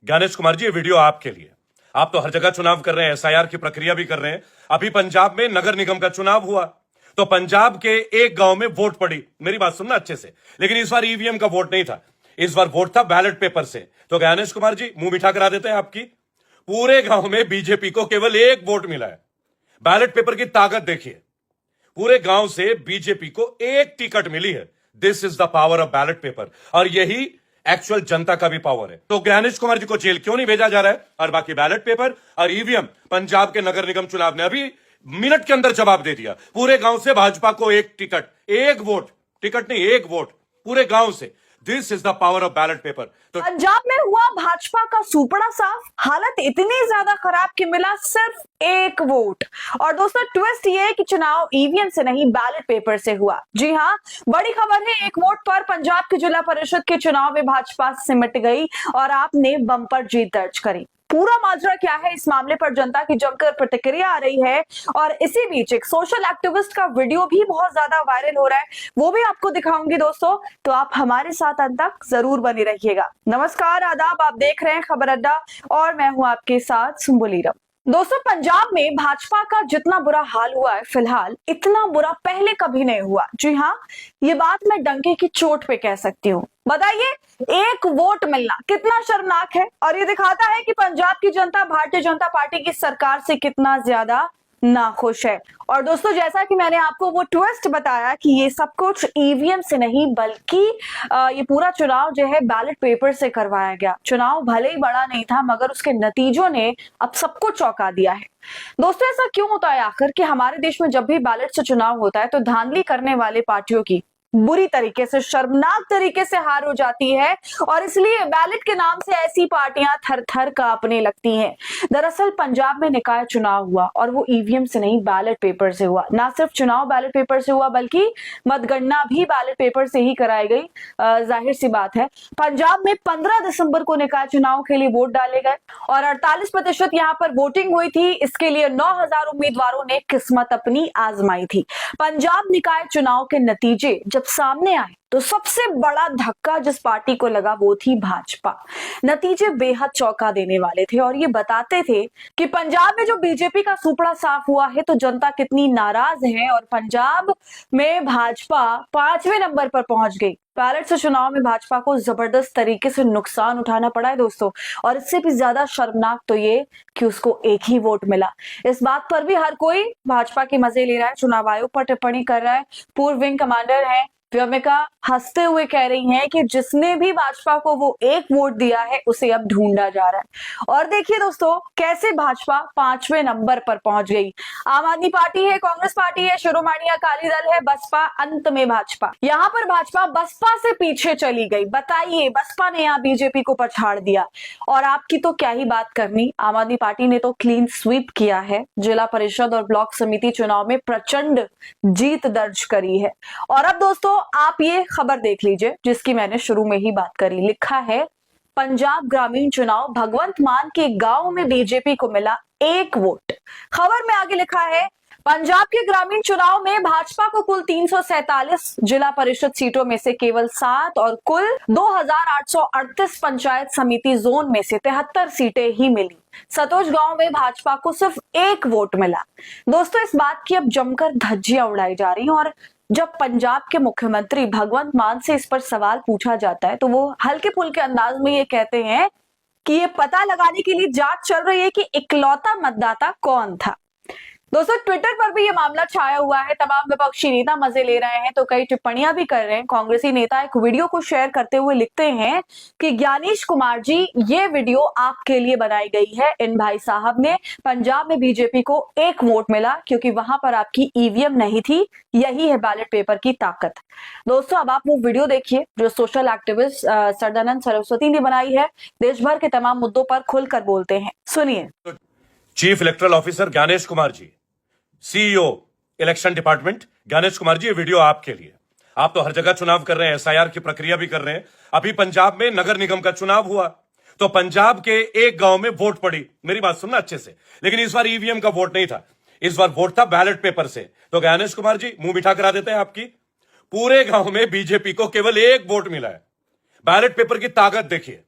ज्ञानेश कुमार जी, ये वीडियो आपके लिए। आप तो हर जगह चुनाव कर रहे हैं, एसआईआर की प्रक्रिया भी कर रहे हैं। अभी पंजाब में नगर निगम का चुनाव हुआ तो पंजाब के एक गांव में वोट पड़ी। मेरी बात सुनना अच्छे से। लेकिन इस बार ईवीएम का वोट नहीं था, इस बार वोट था बैलेट पेपर से। तो ज्ञानेश कुमार जी मुंह मीठा करा देते हैं आपकी। पूरे गांव में बीजेपी को केवल एक वोट मिला है। बैलेट पेपर की ताकत देखिए, पूरे गांव से बीजेपी को एक टिकट मिली है। This is the power of ballot paper, और यही एक्चुअल जनता का भी पावर है। तो ज्ञानेश कुमार जी को जेल क्यों नहीं भेजा जा रहा है? और बाकी बैलेट पेपर और ईवीएम, पंजाब के नगर निगम चुनाव ने अभी मिनट के अंदर जवाब दे दिया। पूरे गांव से भाजपा को एक टिकट, एक वोट, टिकट नहीं एक वोट, पूरे गांव से। This is the power of ballot paper. तो पंजाब में हुआ भाजपा का सुपड़ा साफ, हालत इतनी ज्यादा खराब कि मिला सिर्फ एक वोट। और दोस्तों ट्विस्ट ये है कि चुनाव ईवीएम से नहीं बैलेट पेपर से हुआ। जी हाँ, बड़ी खबर है, एक वोट पर पंजाब के जिला परिषद के चुनाव में भाजपा सिमट गई और आपने बम्पर जीत दर्ज करी। पूरा माजरा क्या है, इस मामले पर जनता की जमकर प्रतिक्रिया आ रही है। और इसी बीच एक सोशल एक्टिविस्ट का वीडियो भी बहुत ज्यादा वायरल हो रहा है, वो भी आपको दिखाऊंगी दोस्तों, तो आप हमारे साथ अंत तक जरूर बने रहिएगा। नमस्कार, आदाब, आप देख रहे हैं खबर अड्डा और मैं हूं आपके साथ सुम्बुली रम। दोस्तों पंजाब में भाजपा का जितना बुरा हाल हुआ है फिलहाल, इतना बुरा पहले कभी नहीं हुआ। जी हाँ, ये बात मैं डंके की चोट पे कह सकती हूँ। बताइए, एक वोट मिलना कितना शर्मनाक है, और ये दिखाता है कि पंजाब की जनता भारतीय जनता पार्टी की सरकार से कितना ज्यादा नाखुश है। और दोस्तों जैसा कि मैंने आपको वो ट्विस्ट बताया कि ये सब कुछ ईवीएम से नहीं बल्कि ये पूरा चुनाव जो है बैलेट पेपर से करवाया गया। चुनाव भले ही बड़ा नहीं था मगर उसके नतीजों ने अब सबको चौंका दिया है। दोस्तों ऐसा क्यों होता है आखिर कि हमारे देश में जब भी बैलेट से चुनाव होता है तो धांधली करने वाले पार्टियों की बुरी तरीके से, शर्मनाक तरीके से हार हो जाती है, और इसलिए बैलेट के नाम से ऐसी पार्टियां थर थर कांपने लगती हैं। दरअसल पंजाब में निकाय चुनाव हुआ और वो ईवीएम से नहीं बैलेट पेपर से हुआ। ना सिर्फ चुनाव बैलेट पेपर से हुआ बल्कि मतगणना भी बैलेट पेपर से ही कराई गई। जाहिर सी बात है, पंजाब में 15 दिसंबर को निकाय चुनाव के लिए वोट डाले गए और 48% यहाँ पर वोटिंग हुई थी। इसके लिए 9000 उम्मीदवारों ने किस्मत अपनी आजमाई थी। पंजाब निकाय चुनाव के नतीजे जब सामने आए तो सबसे बड़ा धक्का जिस पार्टी को लगा वो थी भाजपा। नतीजे बेहद चौंका देने वाले थे और ये बताते थे कि पंजाब में जो बीजेपी का सुपड़ा साफ हुआ है तो जनता कितनी नाराज है, और पंजाब में भाजपा 5वें नंबर पर पहुंच गई। बैलेट से चुनाव में भाजपा को जबरदस्त तरीके से नुकसान उठाना पड़ा है दोस्तों, और इससे भी ज्यादा शर्मनाक तो ये कि उसको एक ही वोट मिला। इस बात पर भी हर कोई भाजपा के मजे ले रहा है, चुनाव आयोग पर टिप्पणी कर रहा है। पूर्व विंग कमांडर है व्योमिका हंसते हुए कह रही हैं कि जिसने भी भाजपा को वो एक वोट दिया है उसे अब ढूंढा जा रहा है। और देखिए दोस्तों कैसे भाजपा 5वें नंबर पर पहुंच गई। आम आदमी पार्टी है, कांग्रेस पार्टी है, शिरोमणि अकाली दल है, बसपा, अंत में भाजपा। यहाँ पर भाजपा बसपा से पीछे चली गई। बताइए, बसपा ने यहाँ बीजेपी को पछाड़ दिया। और आपकी तो क्या ही बात करनी, आम आदमी पार्टी ने तो क्लीन स्वीप किया है। जिला परिषद और ब्लॉक समिति चुनाव में प्रचंड जीत दर्ज करी है। और अब दोस्तों आप ये खबर देख लीजिए जिसकी मैंने शुरू में ही बात करी। लिखा है पंजाब ग्रामीण चुनाव, भगवंत मान के गांव में बीजेपी को मिला एक वोट। खबर में आगे लिखा है पंजाब के ग्रामीण चुनाव में भाजपा को कुल 347 जिला परिषद सीटों में से केवल 7 और कुल 2838 पंचायत समिति जोन में से 73 सीटें ही मिली। सतोज गांव में भाजपा को सिर्फ एक वोट मिला। दोस्तों इस बात की अब जमकर धज्जियां उड़ाई जा रही हैं, और जब पंजाब के मुख्यमंत्री भगवंत मान से इस पर सवाल पूछा जाता है तो वो हल्के फुल्के अंदाज में ये कहते हैं कि ये पता लगाने के लिए जांच चल रही है कि इकलौता मतदाता कौन था। दोस्तों ट्विटर पर भी ये मामला छाया हुआ है। तमाम विपक्षी नेता मजे ले रहे हैं तो कई टिप्पणियां भी कर रहे हैं। कांग्रेसी नेता एक वीडियो को शेयर करते हुए लिखते हैं कि ज्ञानेश कुमार जी, ये वीडियो आपके लिए बनाई गई है। इन भाई साहब ने पंजाब में बीजेपी को एक वोट मिला क्योंकि वहां पर आपकी ईवीएम नहीं थी। यही है बैलेट पेपर की ताकत। दोस्तों अब आप वो वीडियो देखिए जो सोशल एक्टिविस्ट सदानंद सरस्वती ने बनाई है। देश भर के तमाम मुद्दों पर खुलकर बोलते हैं, सुनिए। Chief electoral officer Gyanesh Kumar ji, CEO election department Gyanesh Kumar ji, ये वीडियो आपके लिए। आप तो हर जगह चुनाव कर रहे हैं, एसआईआर की प्रक्रिया भी कर रहे हैं। अभी पंजाब में नगर निगम का चुनाव हुआ तो पंजाब के एक गांव में वोट पड़ी। मेरी बात सुनना अच्छे से। लेकिन इस बार ईवीएम का वोट नहीं था, इस बार वोट था बैलेट पेपर से। तो ज्ञानेश कुमार जी मुंह मीठा करा देते हैं आपकी। पूरे गांव में बीजेपी को केवल एक वोट मिला है। बैलेट पेपर की ताकत देखिए,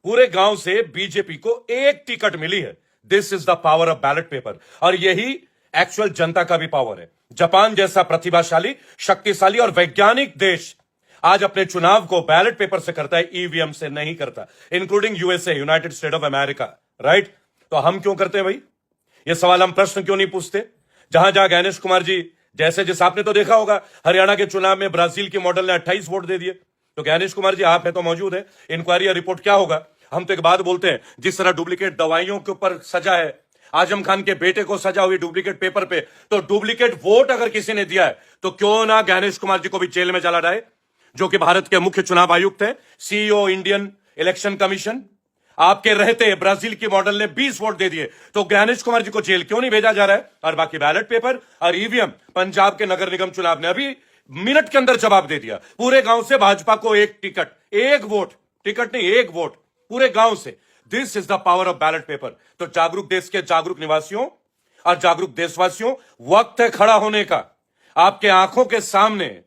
पूरे गांव से बीजेपी को एक टिकट मिली है। This is the power of ballot paper, और यही एक्चुअल जनता का भी पावर है। जापान जैसा प्रतिभाशाली, शक्तिशाली और वैज्ञानिक देश आज अपने चुनाव को बैलेट पेपर से करता है, ईवीएम से नहीं करता, including USA, United state of America, right? तो हम क्यों करते हैं भाई? ये सवाल हम प्रश्न क्यों नहीं पूछते? जहां जहां गणेश कुमार जी जैसे, जिस आपने तो देखा होगा हरियाणा के चुनाव में ब्राजील के मॉडल ने 28 वोट दे दिए। तो गणेश कुमार जी आप है तो मौजूद है, इंक्वायरी या रिपोर्ट क्या होगा? हम तो एक बात बोलते हैं, जिस तरह डुप्लीकेट दवाइयों के ऊपर सजा है, आजम खान के बेटे को सजा हुई डुप्लीकेट पेपर पे, तो डुप्लीकेट वोट अगर किसी ने दिया है तो क्यों ना गणेश कुमार जी को भी जेल में चला जाए, जो कि भारत के मुख्य चुनाव आयुक्त है, सीईओ इंडियन इलेक्शन कमीशन। आपके रहते ब्राजील की मॉडल ने 20 वोट दे दिए, तो गणेश कुमार जी को जेल क्यों नहीं भेजा जा रहा है? और बाकी बैलेट पेपर और ईवीएम, पंजाब के नगर निगम चुनाव ने अभी मिनट के अंदर जवाब दे दिया। पूरे गांव से भाजपा को एक टिकट, एक वोट, टिकट नहीं एक वोट, पूरे गांव से। This is the power of ballot paper. तो जागरूक देश के जागरूक निवासियों और जागरूक देशवासियों, वक्त है खड़ा होने का। आपके आंखों के सामने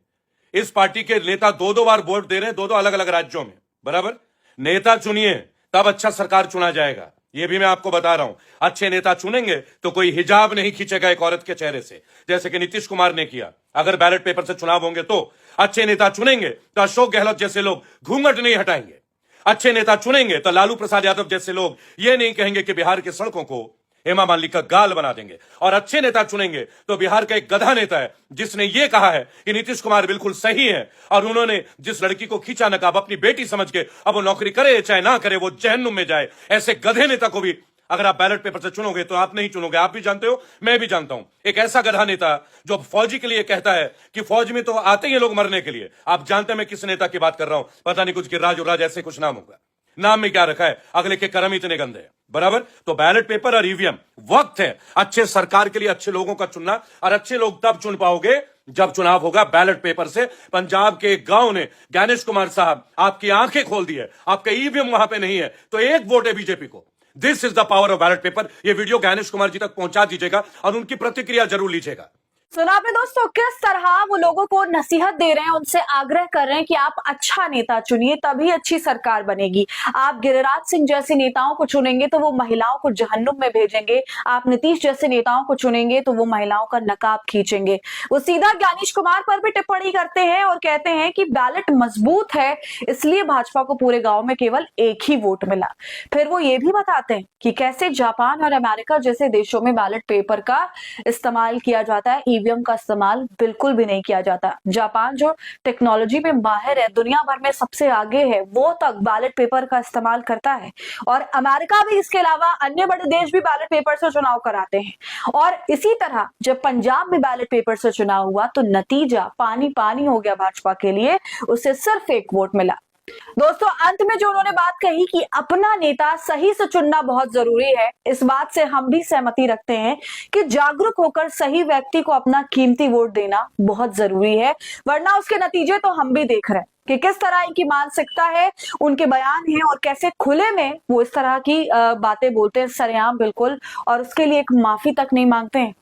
इस पार्टी के नेता दो बार वोट दे रहे हैं, दो अलग अलग राज्यों में, बराबर? नेता चुनिए, तब अच्छा सरकार चुना जाएगा। ये भी मैं आपको बता रहा हूं। अच्छे नेता चुनेंगे तो कोई हिजाब नहीं खींचेगा एक औरत के चेहरे से, जैसे कि नीतीश कुमार ने किया। अगर बैलेट पेपर से चुनाव होंगे तो अच्छे नेता चुनेंगे तो अशोक गहलोत जैसे लोग घूंघट नहीं हटाएंगे। अच्छे नेता चुनेंगे तो लालू प्रसाद यादव जैसे लोग ये नहीं कहेंगे कि बिहार की सड़कों को हेमा मालिनी का गाल बना देंगे। और अच्छे नेता चुनेंगे तो बिहार का एक गधा नेता है जिसने ये कहा है कि नीतीश कुमार बिल्कुल सही है, और उन्होंने जिस लड़की को खींचा नकाब अपनी बेटी समझ के, अब वो नौकरी करे चाहे ना करे, वो जहन्नुम में जाए। ऐसे गधे नेता को भी अगर आप बैलेट पेपर से चुनोगे तो आप नहीं चुनोगे। आप भी जानते हो, मैं भी जानता हूं, एक ऐसा गधा नेता जो फौजी के लिए कहता है कि फौज में तो आते ही लोग मरने के लिए। आप जानते हैं मैं किस नेता की बात कर रहा हूं? पता नहीं, कुछ गिरिराज उराज ऐसे कुछ नाम होगा। नाम में क्या रखा है, अगले के कर्म इतने गंदे हैं, बराबर? तो बैलेट पेपर और ईवीएम, वक्त है अच्छे सरकार के लिए अच्छे लोगों का चुनना, और अच्छे लोग तब चुन पाओगे जब चुनाव होगा बैलेट पेपर से। पंजाब के एक गांव ने, गणेश कुमार साहब, आपकी आंखें खोल दी है। आपका ईवीएम वहां पे नहीं है तो एक वोट है बीजेपी को। This is the power of ballot paper. ये वीडियो गणेश कुमार जी तक पहुंचा दीजिएगा और उनकी प्रतिक्रिया जरूर लीजिएगा। सुना आपने दोस्तों किस तरह वो लोगों को नसीहत दे रहे हैं, उनसे आग्रह कर रहे हैं कि आप अच्छा नेता चुनिए तभी अच्छी सरकार बनेगी। आप गिरिराज सिंह जैसे नेताओं को चुनेंगे तो वो महिलाओं को जहन्नुम में भेजेंगे। आप नीतीश जैसे नेताओं को चुनेंगे तो वो महिलाओं का नकाब खींचेंगे। वो सीधा गणेश कुमार पर भी टिप्पणी करते हैं और कहते हैं कि बैलेट मजबूत है, इसलिए भाजपा को पूरे गांव में केवल एक ही वोट मिला। फिर वो ये भी बताते हैं कि कैसे जापान और अमेरिका जैसे देशों में बैलेट पेपर का इस्तेमाल किया जाता है, ईवीएम का इस्तेमाल बिल्कुल भी नहीं किया जाता। जापान जो टेक्नोलॉजी में माहिर है, दुनिया भर में सबसे आगे है, वो तक बैलेट पेपर का इस्तेमाल करता है। और अमेरिका भी, इसके अलावा अन्य बड़े देश भी बैलेट पेपर से चुनाव कराते हैं। और इसी तरह जब पंजाब में बैलेट पेपर से चुनाव हुआ तो नतीजा पानी पानी हो गया भाजपा के लिए, उसे सिर्फ एक वोट मिला। दोस्तों अंत में जो उन्होंने बात कही कि अपना नेता सही से चुनना बहुत जरूरी है, इस बात से हम भी सहमति रखते हैं कि जागरूक होकर सही व्यक्ति को अपना कीमती वोट देना बहुत जरूरी है, वरना उसके नतीजे तो हम भी देख रहे हैं कि किस तरह इनकी मानसिकता है, उनके बयान है और कैसे खुले में वो इस तरह की बातें बोलते हैं सरेआम बिल्कुल, और उसके लिए एक माफी तक नहीं मांगते हैं।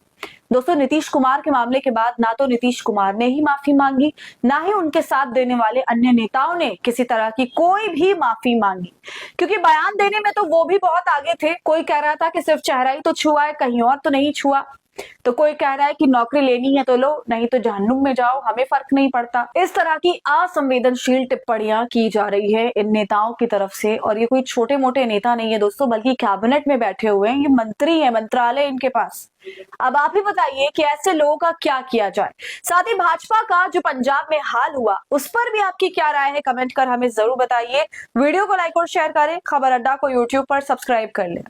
दोस्तों नीतीश कुमार के मामले के बाद ना तो नीतीश कुमार ने ही माफी मांगी, ना ही उनके साथ देने वाले अन्य नेताओं ने किसी तरह की कोई भी माफी मांगी, क्योंकि बयान देने में तो वो भी बहुत आगे थे। कोई कह रहा था कि सिर्फ चेहरा ही तो छुआ है, कहीं और तो नहीं छुआ। तो कोई कह रहा है कि नौकरी लेनी है तो लो, नहीं तो जहन्नुम में जाओ, हमें फर्क नहीं पड़ता। इस तरह की असंवेदनशील टिप्पणियां की जा रही है इन नेताओं की तरफ से, और ये कोई छोटे मोटे नेता नहीं है दोस्तों, बल्कि कैबिनेट में बैठे हुए हैं, ये मंत्री है, मंत्रालय इनके पास। अब आप ही बताइए कि ऐसे लोगों का क्या किया जाए। साथ ही भाजपा का जो पंजाब में हाल हुआ उस पर भी आपकी क्या राय है, कमेंट कर हमें जरूर बताइए। वीडियो को लाइक और शेयर करें, खबर अड्डा को यूट्यूब पर सब्सक्राइब कर लें।